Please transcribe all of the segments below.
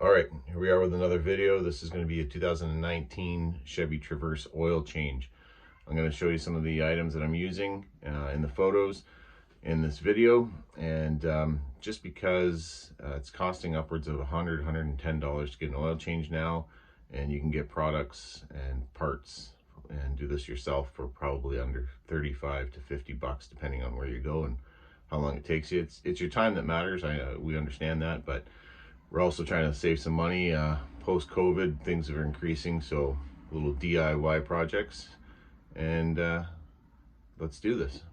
All right, here we are with another video. This is going to be a 2019 Chevy Traverse oil change. I'm going to show you some of the items that I'm using in the photos in this video, and just because it's costing upwards of $110 to get an oil change now, and you can get products and parts and do this yourself for probably under 35 to 50 bucks depending on where you go and how long it takes you. It's your time that matters. We understand that, but we're also trying to save some money. Post-COVID, things are increasing, so little DIY projects, and let's do this.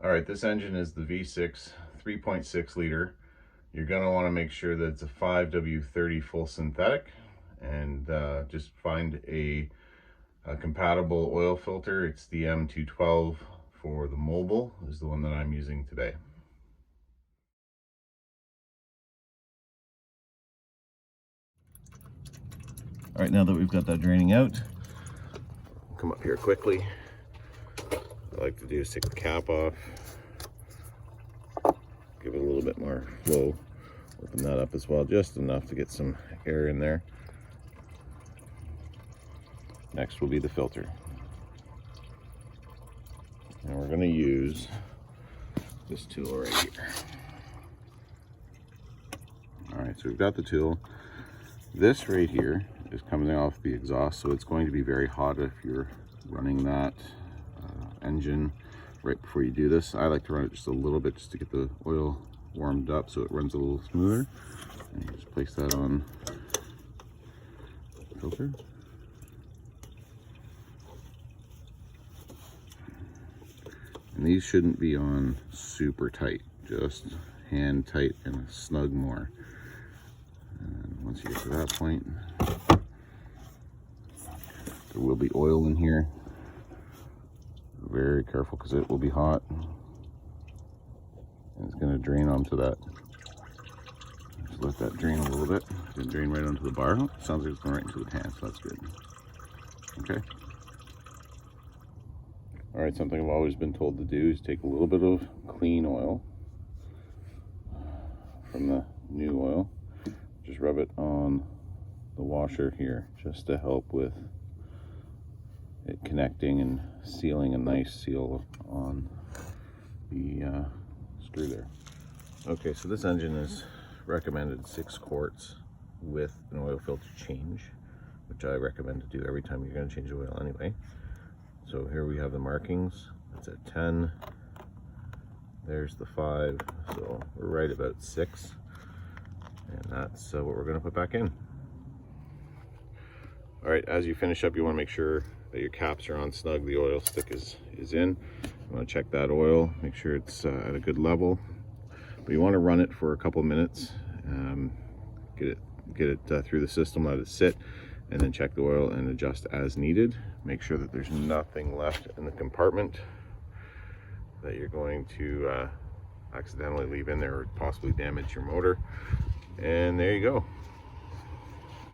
All right, this engine is the V6 3.6 liter. You're going to want to make sure that it's a 5W30 full synthetic, and just find a compatible oil filter. It's the M1-212 for the Mobil is the one that I'm using today. All right, now that we've got that draining out, come up here quickly. What I like to do is take the cap off, give it a little bit more flow, open that up as well, just enough to get some air in there. Next will be the filter. And we're going to use this tool right here. All right, so we've got the tool. This right here is coming off the exhaust, so it's going to be very hot if you're running that engine right before you do this. I like to run it just a little bit just to get the oil warmed up so it runs a little smoother. And you just place that on the filter. And these shouldn't be on super tight, just hand tight and snug more. And once you get to that point, there will be oil in here. Very careful because it will be hot and it's going to drain onto that. Just let that drain a little bit. It's going to drain right onto the bar. Oh, sounds like it's going right into the pan, so that's good. Okay. All right, something I've always been told to do is take a little bit of clean oil from the new oil. Just rub it on the washer here just to help with it connecting and sealing a nice seal on the screw there. Okay, so this engine is recommended 6 quarts with an oil filter change, which I recommend to do every time you're going to change oil anyway. So here we have the markings. It's at 10. There's the 5. So we're right about 6. And that's what we're going to put back in. All right, as you finish up, you want to make sure that your caps are on snug, the oil stick is in. You want to check that oil, make sure it's at a good level. But you want to run it for a couple minutes, get it through the system, let it sit, and then check the oil and adjust as needed. Make sure that there's nothing left in the compartment that you're going to accidentally leave in there or possibly damage your motor. And there you go.